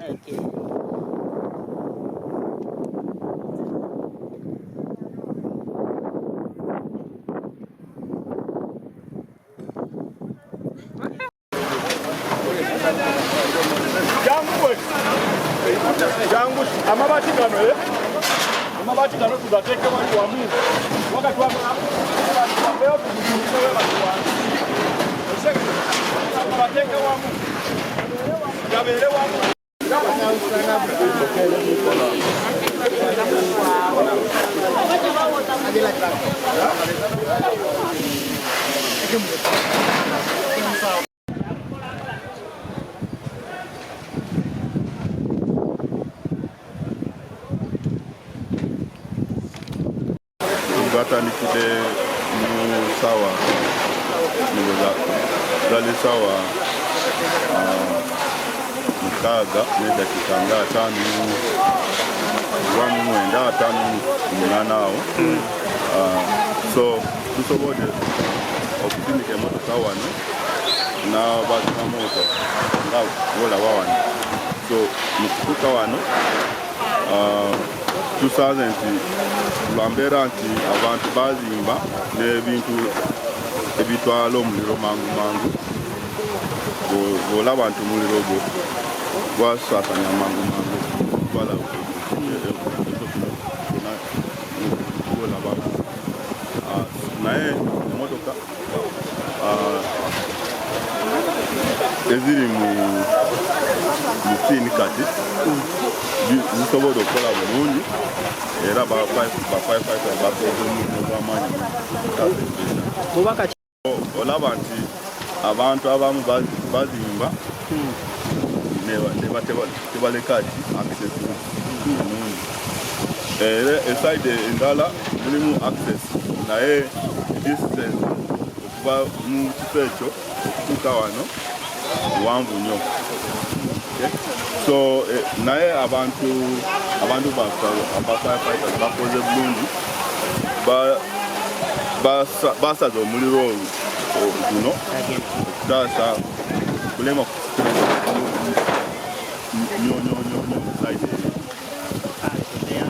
Okay. Jangu amabati gano tugateeke wali wamu wakati wambeho tugutulisewe bati wange bateeke wamu gabeere wamu Batandikide mu sawa zali sawa mukaaga n'eddakiika nga 5:45 awo. So tusobodde okutindika emmotoka wano n'abazimamoto nga olaba wano. So mu kutuuka wano tusaze nti lwambeera nti abantu bazimba n'ebintu ebitwala omuliro mangu mangu. Bw'olaba nti omuliro gwo gwasaasaanya mangu mangu gwala naye emmotoka eziri mu siini kati zisobola okukola bulungi era bafayifayita bakoze omulimu gw'amaanyi. Olaba nti abantu abamu bazimba ne tebaleka ki access bulungi. Era eside endala mulimu access naye distance okuva mu kifo ekyo okutuuka wano wanvu nnyo. So naye abantu abafayifayita bakoze bulungi basaza omuliro guno okutaasa kulema nnyo side